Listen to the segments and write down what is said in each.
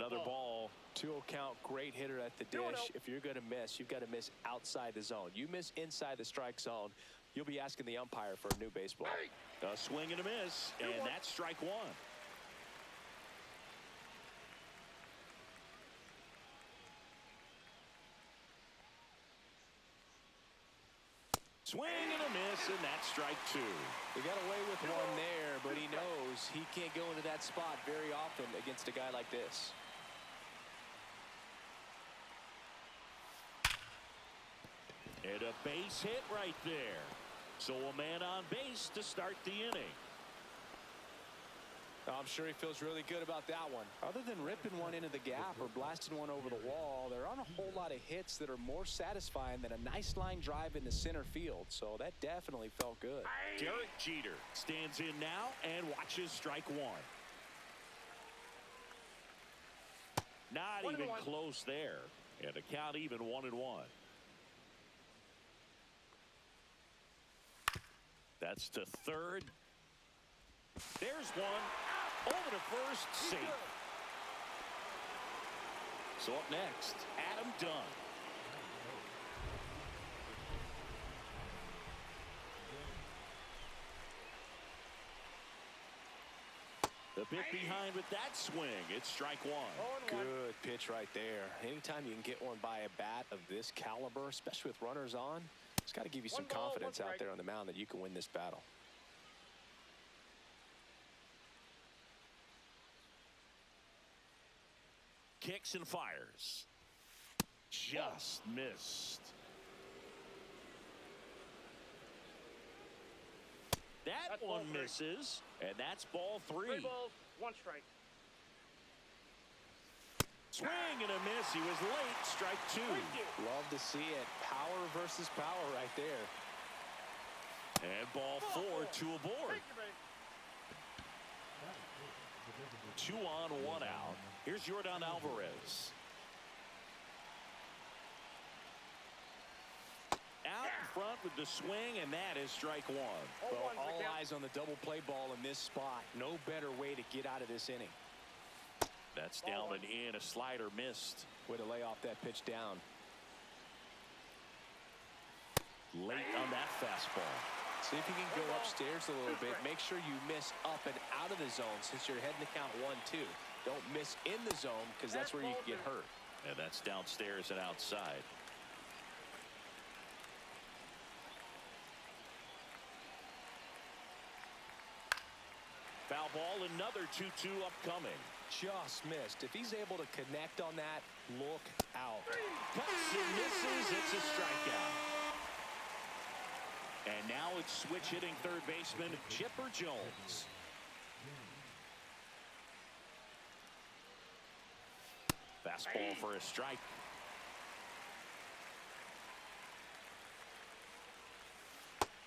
Another ball. 2-0 count. Great hitter at the dish. If you're going to miss, you've got to miss outside the zone. You miss inside the strike zone, you'll be asking the umpire for a new baseball. A swing and a miss, and that's strike one. Swing and a miss, and that's strike two. He got away with one there, but he knows he can't go into that spot very often against a guy like this. And a base hit right there. So a man on base to start the inning. I'm sure he feels really good about that one. Other than ripping one into the gap or blasting one over the wall, there aren't a whole lot of hits that are more satisfying than a nice line drive into center field. So that definitely felt good. Derek Jeter stands in now and watches strike one. Not even close there. And the count even 1-1. That's to third. There's one. Over to first, safe. So up next, Adam Dunn. The bit behind with that swing. It's strike one. Good pitch right there. Anytime you can get one by a bat of this caliber, especially with runners on, it's got to give you some confidence out there on the mound that you can win this battle. Kicks and fires. Just missed. That one misses, and that's ball three. 3 balls, 1 strike. Swing and a miss. He was late. Strike two. Love to see it. Power versus power right there. And ball four, 2 aboard. 2 on, 1 out. Here's Yordan Alvarez. Out in front with the swing, and that is strike one. Well, all eyes on the double play ball in this spot. No better way to get out of this inning. That's down and in. A slider missed. Way to lay off that pitch down. Late on that fastball. See if you can go upstairs a little bit. Make sure you miss up and out of the zone since you're heading to count 1-2. Don't miss in the zone because that's where you can get hurt. And that's downstairs and outside. Foul ball, another 2-2 upcoming. Just missed. If he's able to connect on that, look out. Cuts and misses. It's a strikeout. And now it's switch hitting third baseman Chipper Jones. Fastball for a strike.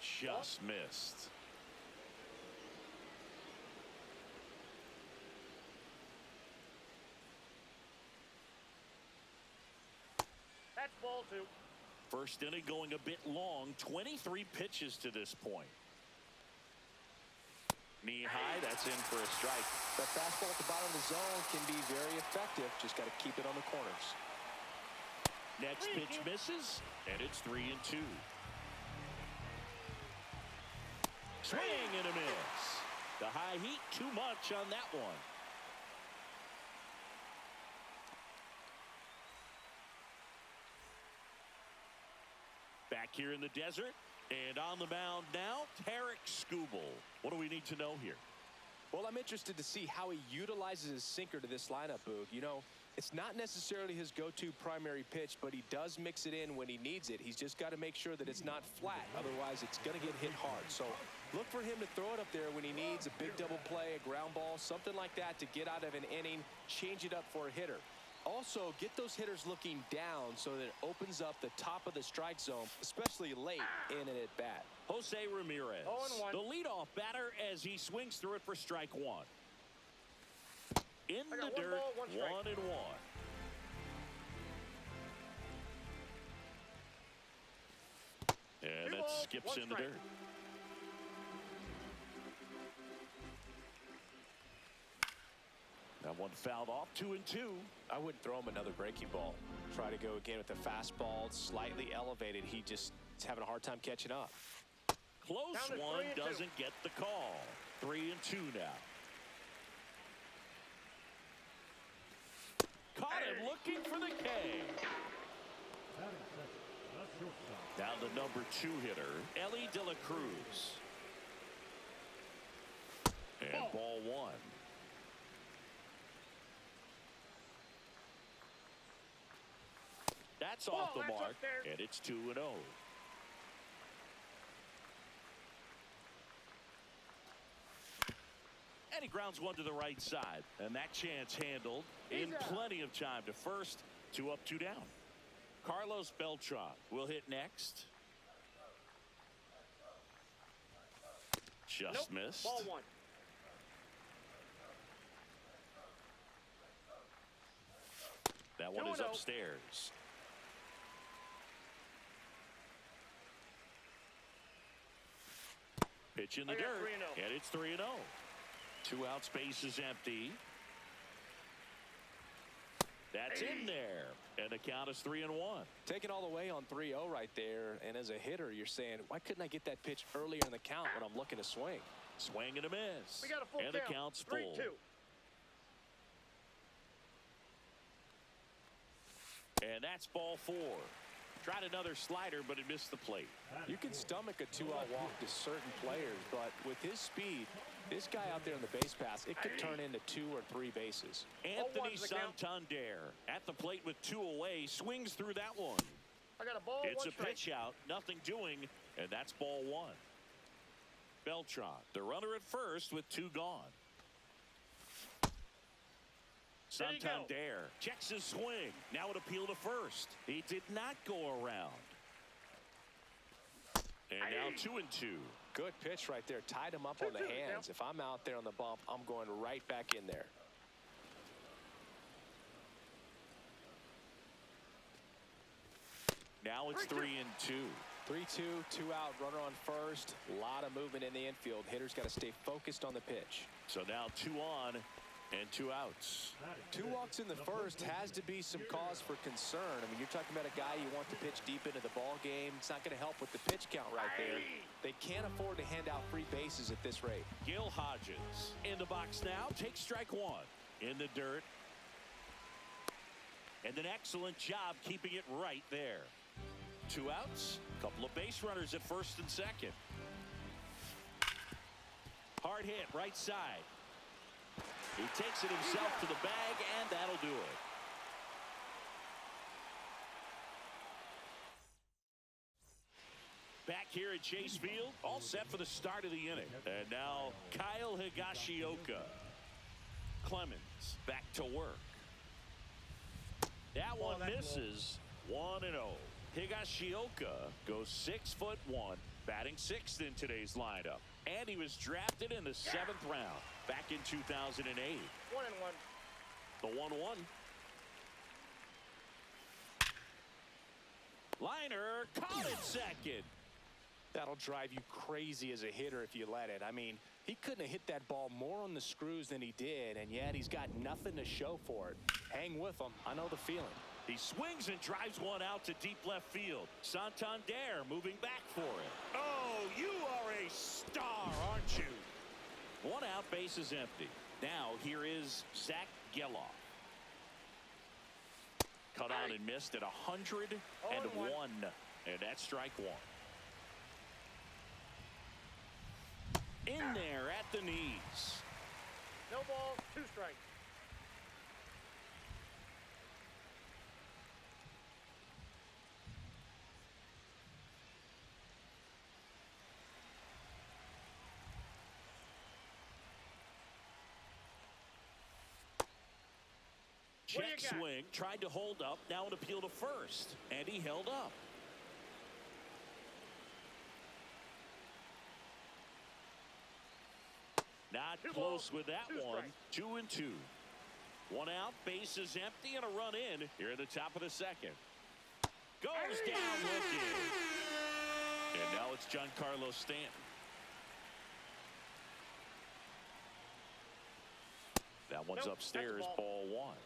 Just missed. That's ball 2. First inning going a bit long. 23 pitches to this point. Knee high. That's in for a strike. That fastball at the bottom of the zone can be very effective. Just got to keep it on the corners. Next pitch misses, and it's 3-2. Swing and a miss. The high heat, too much on that one. Back here in the desert, and on the mound now, Tarek Skubal. What do we need to know here? Well, I'm interested to see how he utilizes his sinker to this lineup, Boog. You know, it's not necessarily his go-to primary pitch, but he does mix it in when he needs it. He's just got to make sure that it's not flat. Otherwise, it's going to get hit hard. So look for him to throw it up there when he needs a big double play, a ground ball, something like that to get out of an inning, change it up for a hitter. Also, get those hitters looking down so that it opens up the top of the strike zone, especially late in an at-bat. Jose Ramirez, 0-1. the leadoff batter as he swings through it for strike one. In the dirt, 1-1. And that skips in the dirt. That one one fouled off. 2-2. I wouldn't throw him another breaking ball. Try to go again with the fastball, slightly elevated. He just is having a hard time catching up. Close one, doesn't get the call. 3-2 now. Caught him looking for the K. Down the number 2 hitter, Ellie De La Cruz. And ball 1. That's off the mark, and it's 2-0. And he grounds one to the right side, and that chance handled in plenty of time to first. 2 up, 2 down. Carlos Beltran will hit next. Just missed. Ball 1. That one is upstairs. Pitch in the dirt, and it's 3-0. 2 outs, base is empty. That's in there, and the count is 3-1. Taking all the way on 3-0 right there, and as a hitter, you're saying, why couldn't I get that pitch earlier in the count when I'm looking to swing? Swing and a miss. We got a full and the count's full. 3-2. And that's ball 4. Tried another slider, but it missed the plate. You can stomach a 2-out walk to certain players, but with his speed, this guy out there on the base pass, it could turn into 2 or 3 bases. Anthony Santander at the plate with 2 away, swings through that one. I got a ball. It's a pitch out, nothing doing, and that's ball 1. Beltran, the runner at first with 2 gone. Santander checks his swing. Now an appeal to first. He did not go around. And now 2-2. Good pitch right there. Tied him up on the hands. If I'm out there on the bump, I'm going right back in there. Now it's 3-2. 3-2, 2 out, runner on first. A lot of movement in the infield. Hitter's got to stay focused on the pitch. So now 2 on and 2 outs. 2 walks in the first has to be some cause for concern. I mean, you're talking about a guy you want to pitch deep into the ball game. It's not going to help with the pitch count right there. They can't afford to hand out free bases at this rate. Gil Hodges in the box now. Takes strike 1 in the dirt. And an excellent job keeping it right there. 2 outs. Couple of base runners at first and second. Hard hit right side. He takes it himself to the bag, and that'll do it. Back here at Chase Field, all set for the start of the inning. And now Kyle Higashioka. Clemens back to work. That one misses. 1-0. Higashioka goes 6'1", batting 6th in today's lineup. And he was drafted in the 7th round back in 2008. 1-1. The 1-1. Liner caught it second. That'll drive you crazy as a hitter if you let it. I mean, he couldn't have hit that ball more on the screws than he did, and yet he's got nothing to show for it. Hang with him. I know the feeling. He swings and drives one out to deep left field. Santander moving back for it. Oh, you are a star, aren't you? 1 out, base is empty. Now here is Zach Geloff. Cut on and missed at 101. And that's strike 1. In there at the knees. No ball, 2 strikes. Check swing, tried to hold up, now an appeal to first, and he held up. Not close with that one. 2-2. 1 out, base is empty, and a run in here at the top of the second. Goes down looking. And now it's Giancarlo Stanton. That one's Nope, upstairs, that's a ball one.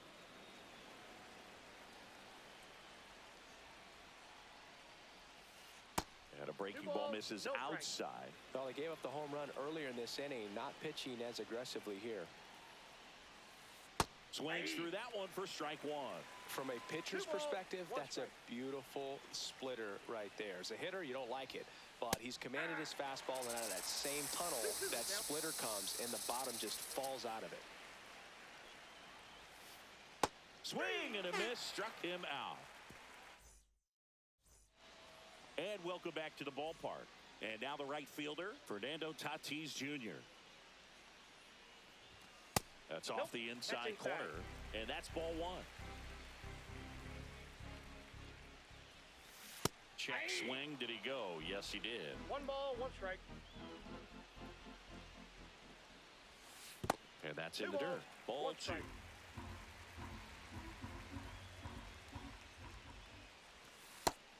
And a breaking ball misses no strike. outside. Well, they gave up the home run earlier in this inning, not pitching as aggressively here. Swings through that one for strike one. From a pitcher's perspective, that's a beautiful splitter right there. As a hitter, you don't like it, but he's commanded his fastball, and out of that same tunnel, that splitter comes, and the bottom just falls out of it. Swing and a miss, struck him out. And welcome back to the ballpark. And now the right fielder, Fernando Tatis Jr. That's off the inside corner, and that's ball one. Check swing. Did he go? Yes, he did. 1 ball, 1 strike. And that's in the dirt. Ball 2.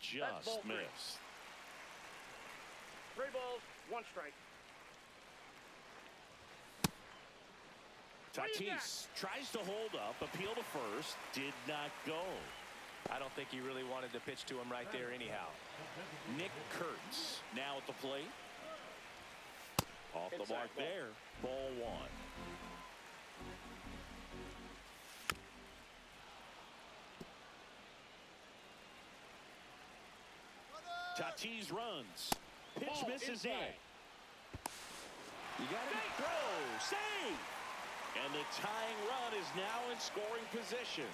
Just missed. 3 balls, 1 strike. Tatis tries to hold up, appeal to first, did not go. I don't think he really wanted to pitch to him right there anyhow. Nick Kurtz now at the plate. Off the mark there, ball one. Tatis runs. Pitch misses in. You got to throw, save. And the tying run is now in scoring position.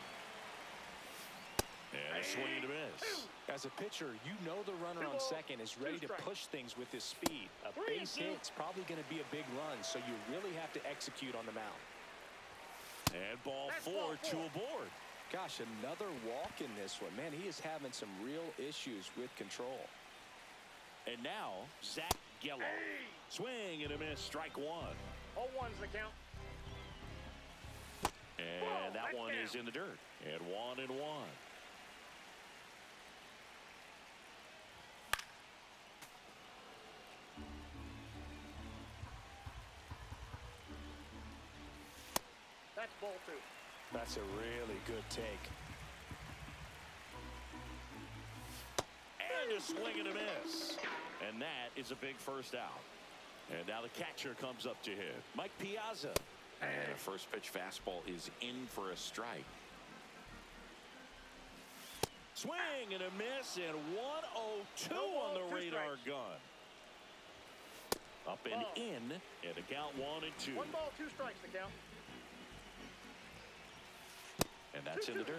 And a swing and a miss. As a pitcher, you know the runner on second is ready to push things with his speed. A base hit's probably going to be a big run, so you really have to execute on the mound. And ball 4, 2 aboard. Gosh, another walk in this one. Man, he is having some real issues with control. And now, Zach Gallo. Swing and a miss, strike one. 0-1's the count. And that one is in the dirt. And 1-1. That's ball 2. That's a really good take. And a swing and a miss. And that is a big first out. And now the catcher comes up to hit. Mike Piazza. And a first pitch fastball is in for a strike. Swing and a miss, and 1-0-2 on the radar gun. Up and in, and a count 1-2. 1 ball, 2 strikes the count. And that's in the dirt.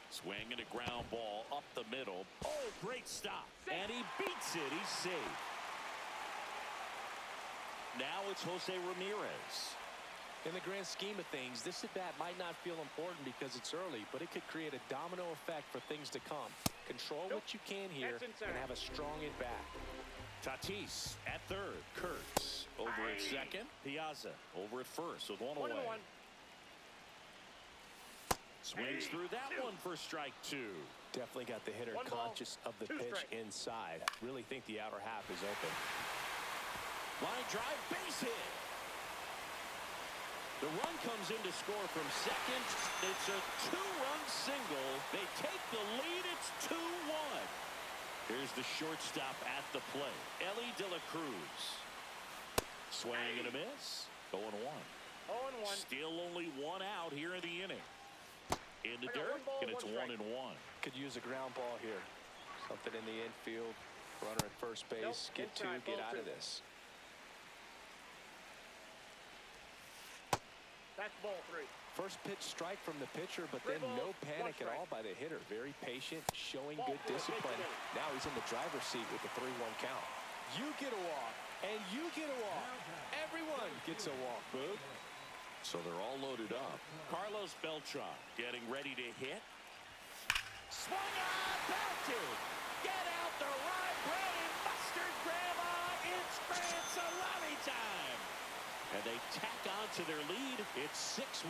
Swing and a ground ball up the middle. Oh, great stop. And he beats it. He's safe. Now it's Jose Ramirez. In the grand scheme of things, this at-bat might not feel important because it's early, but it could create a domino effect for things to come. Control what you can here and have a strong at-bat. Tatis at third. Kurtz over at second. Piazza over at first with 1 away. 1-1. Swings through that one for strike 2. Definitely got the hitter conscious of the pitch inside. Really think the outer half is open. Line drive, base hit. The run comes in to score from second. It's a 2-run single. They take the lead. It's 2-1. Here's the shortstop at the plate, Ellie De La Cruz. Swing and a miss. 0-1. 0-1. Still only 1 out here in the inning. In the dirt, and it's 1-1. Could use a ground ball here. Something in the infield. Runner at first base. Get 2, get out of this. That's ball 3. First pitch strike from the pitcher, but then no panic at all by the hitter. Very patient, showing good discipline. Now he's in the driver's seat with the 3-1 count. You get a walk, and you get a walk. Everyone gets a walk, Boog. So they're all loaded up. Carlos Beltran getting ready to hit. Swung on, belted. Get out the rye bread and mustard, Grandma. It's grand salami time. And they tack on to their lead. It's 6-1.